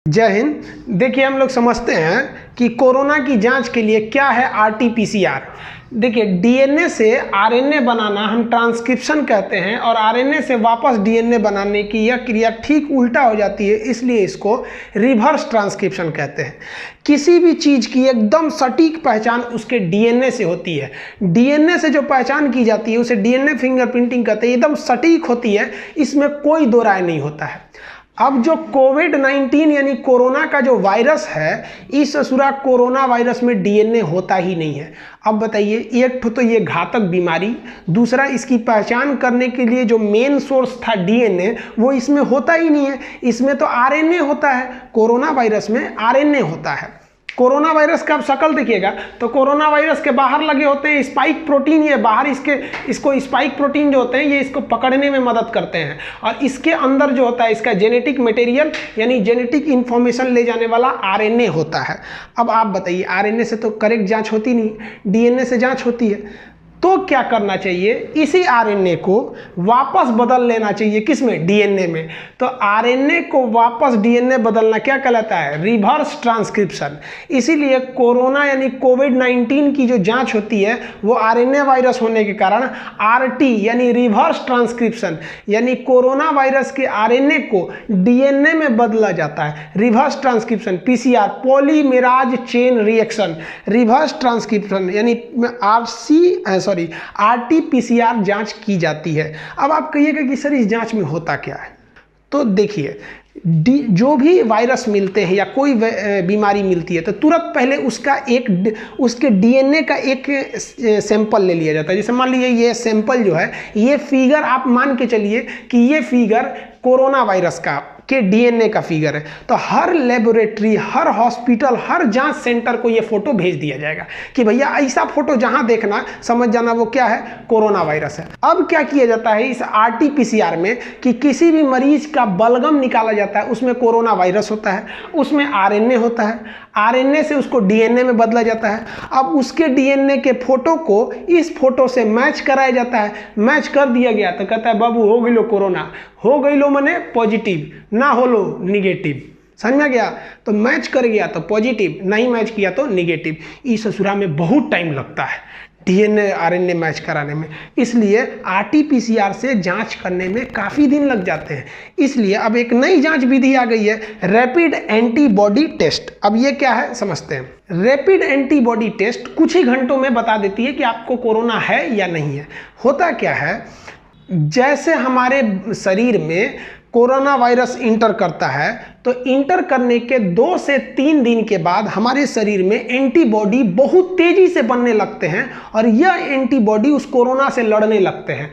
जय हिंद। देखिए, हम लोग समझते हैं कि कोरोना की जांच के लिए क्या है आरटीपीसीआर। देखिए, डीएनए से आरएनए बनाना हम ट्रांसक्रिप्शन कहते हैं और आरएनए से वापस डीएनए बनाने की यह क्रिया ठीक उल्टा हो जाती है, इसलिए इसको रिवर्स ट्रांसक्रिप्शन कहते हैं। किसी भी चीज़ की एकदम सटीक पहचान उसके डीएनए से होती है। डीएनए से जो पहचान की जाती है उसे डीएनए फिंगरप्रिंटिंग कहते हैं। एकदम सटीक होती है, इसमें कोई दो राय नहीं होता है। अब जो कोविड-19 यानी कोरोना का जो वायरस है, इस ससुरा कोरोना वायरस में डीएनए होता ही नहीं है। अब बताइए, एक तो ये घातक बीमारी, दूसरा इसकी पहचान करने के लिए जो मेन सोर्स था डीएनए, वो इसमें होता ही नहीं है। इसमें तो आरएनए होता है, कोरोना वायरस में आरएनए होता है। कोरोना वायरस का आप शक्ल देखिएगा तो कोरोना वायरस के बाहर लगे होते हैं स्पाइक प्रोटीन। ये बाहर इसको स्पाइक प्रोटीन जो होते हैं ये इसको पकड़ने में मदद करते हैं, और इसके अंदर जो होता है इसका जेनेटिक मटेरियल यानी जेनेटिक इंफॉर्मेशन ले जाने वाला आरएनए होता है। अब आप बताइए, आरएनए से तो करेक्ट जांच होती नहीं, डीएनए से जांच होती है। तो क्या करना चाहिए, इसी आरएनए को वापस बदल लेना चाहिए। किसमें? डीएनए में। तो आरएनए को वापस डीएनए बदलना क्या कहलाता है? Reverse transcription. इसीलिए कोरोना यानी कोविड-19 की जो जांच होती है वो आरएनए वायरस होने के कारण आरटी यानी रिवर्स ट्रांसक्रिप्शन यानी कोरोना वायरस के आरएनए को डीएनए में बदला जाता है। Reverse transcription PCR, polymerase chain reaction, reverse transcription यानी आरटीपीसीआर जांच की जाती है। अब आप कहिएगा कि सर इस जांच में होता क्या है? तो देखिए, जो भी वायरस मिलते हैं या कोई बीमारी मिलती है तो तुरंत पहले उसके डीएनए का एक सैंपल ले लिया जाता है। जैसे मान लीजिए ये सैंपल जो है, ये फिगर आप मान के चलिए कि ये फिगर कोरोना वायरस के डीएनए का फिगर है। तो हर लेबोरेटरी, हर हॉस्पिटल, हर जांच सेंटर को ये फोटो भेज दिया जाएगा कि भैया ऐसा फोटो जहां देखना समझ जाना वो क्या है, कोरोना वायरस है। अब क्या किया जाता है इस आरटीपीसीआर में कि किसी भी मरीज का बलगम निकाला जाता है, उसमें कोरोना वायरस होता है, उसमें आरएनए होता है, आरएनए से उसको डीएनए में बदला जाता है। अब उसके डीएनए के फोटो को इस फोटो से मैच कराया जाता है। मैच कर दिया गया तो कहता है बाबू हो गई लो कोरोना, हो गई लो मने पॉजिटिव, ना हो लो निगेटिव। समझ में आ गया? तो मैच कर गया तो पॉजिटिव, नहीं मैच किया तो निगेटिव। इस ससुरा में बहुत टाइम लगता है डीएनए आरएनए मैच कराने में, इसलिए आरटीपीसीआर से जांच करने में काफ़ी दिन लग जाते हैं। इसलिए अब एक नई जांच विधि आ गई है, रैपिड एंटीबॉडी टेस्ट। अब ये क्या है समझते हैं। रैपिड एंटीबॉडी टेस्ट कुछ ही घंटों में बता देती है कि आपको कोरोना है या नहीं है। होता क्या है, जैसे हमारे शरीर में कोरोना वायरस इंटर करता है तो इंटर करने के 2 से 3 दिन के बाद हमारे शरीर में एंटीबॉडी बहुत तेजी से बनने लगते हैं और यह एंटीबॉडी उस कोरोना से लड़ने लगते हैं।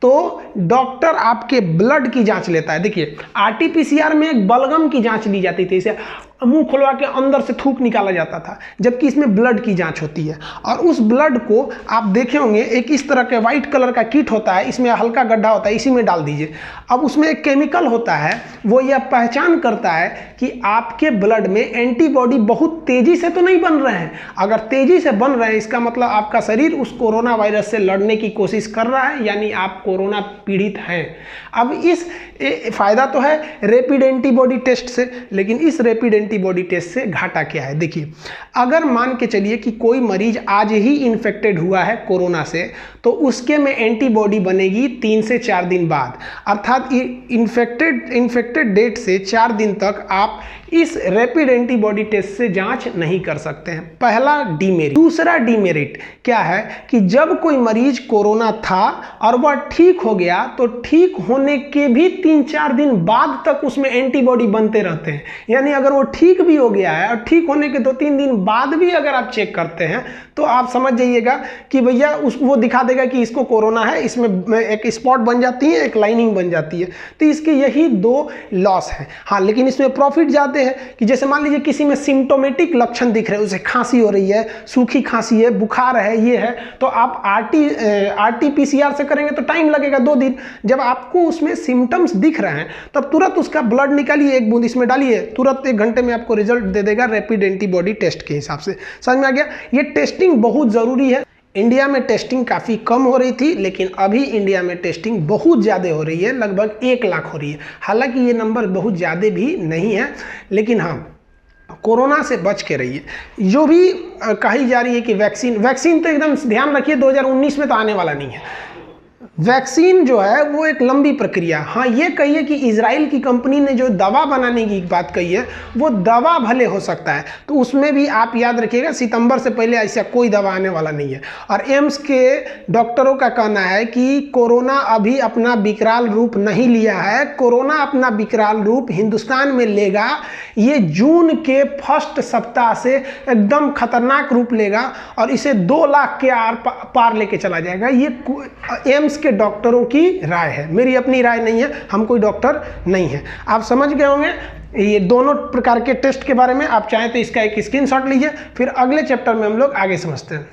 तो डॉक्टर आपके ब्लड की जांच लेता है। देखिए, आरटीपीसीआर में एक बलगम की जांच ली जाती थी, इसे मुंह खुलवा के अंदर से थूक निकाला जाता था, जबकि इसमें ब्लड की जांच होती है। और उस ब्लड को आप देखे होंगे एक इस तरह के व्हाइट कलर का किट होता है, इसमें हल्का गड्ढा होता है, इसी में डाल दीजिए। अब उसमें एक केमिकल होता है, वो यह पहचान करता है कि आपके ब्लड में एंटीबॉडी बहुत तेजी से तो नहीं बन रहे हैं। अगर तेजी से बन रहे हैं इसका मतलब आपका शरीर उस कोरोना वायरस से लड़ने की कोशिश कर रहा है, यानी आप कोरोना पीड़ित हैं। अब इस फायदा तो है रैपिड एंटीबॉडी टेस्ट से, लेकिन इस रैपिड एंटीबॉडी टेस्ट से घाटा क्या है? देखिए, अगर मान के चलिए कि कोई मरीज आज ही इन्फेक्टेड हुआ है कोरोना से, तो उसके में एंटीबॉडी बनेगी 3 से 4 दिन बाद, अर्थात इन्फेक्टेड डेट से 4 दिन तक आप इस रैपिड एंटीबॉडी टेस्ट से जांच नहीं कर सकते हैं। पहला डीमेरिट। दूसरा डीमेरिट क्या है कि जब कोई मरीज कोरोना था और वह ठीक हो गया तो ठीक होने के भी 3-4 दिन बाद तक उसमें एंटीबॉडी बनते रहते हैं। यानी अगर वो ठीक भी हो गया है और ठीक होने के 2-3 दिन बाद भी अगर आप चेक करते हैं तो आप समझ जाइएगा कि भैया वो दिखा देगा कि इसको कोरोना है, इसमें एक स्पॉट बन जाती है, एक लाइनिंग बन जाती है। तो इसके यही 2 लॉस हैं। हाँ, लेकिन इसमें प्रॉफिट ज़्यादा है कि जैसे मान लीजिए किसी में सिम्टोमेटिक लक्षण दिख रहे हैं, उसे खांसी हो रही है, सूखी खांसी है, बुखार है, ये है, तो आप आरटीपीसीआर से करेंगे तो टाइम लगेगा 2 दिन। जब आपको उसमें सिम्टम्स दिख रहे हैं तब तुरंत उसका ब्लड निकालिए, 1 बूंद इसमें डालिए, तुरंत 1 घंटे में आपको रिजल्ट दे देगा रैपिड एंटीबॉडी टेस्ट के हिसाब से। समझ में आ गया? ये टेस्टिंग बहुत ज़रूरी है। इंडिया में टेस्टिंग काफ़ी कम हो रही थी, लेकिन अभी इंडिया में टेस्टिंग बहुत ज़्यादा हो रही है, लगभग 1 लाख हो रही है। हालांकि ये नंबर बहुत ज़्यादा भी नहीं है, लेकिन हाँ, कोरोना से बच के रहिए। जो भी कही जा रही है कि वैक्सीन तो एकदम ध्यान रखिए 2019 में तो आने वाला नहीं है। वैक्सीन जो है वो एक लंबी प्रक्रिया। हाँ, ये कहिए कि इजराइल की कंपनी ने जो दवा बनाने की बात कही है, वो दवा भले हो सकता है, तो उसमें भी आप याद रखिएगा सितंबर से पहले ऐसा कोई दवा आने वाला नहीं है। और एम्स के डॉक्टरों का कहना है कि कोरोना अभी अपना विकराल रूप नहीं लिया है, कोरोना अपना विकराल रूप हिंदुस्तान में लेगा। ये जून के फर्स्ट सप्ताह से एकदम खतरनाक रूप लेगा और इसे 2 लाख के पार लेके चला जाएगा। ये एम्स के डॉक्टरों की राय है, मेरी अपनी राय नहीं है, हम कोई डॉक्टर नहीं है। आप समझ गए होंगे ये दोनों प्रकार के टेस्ट के बारे में। आप चाहें तो इसका एक स्क्रीनशॉट लीजिए, फिर अगले चैप्टर में हम लोग आगे समझते हैं।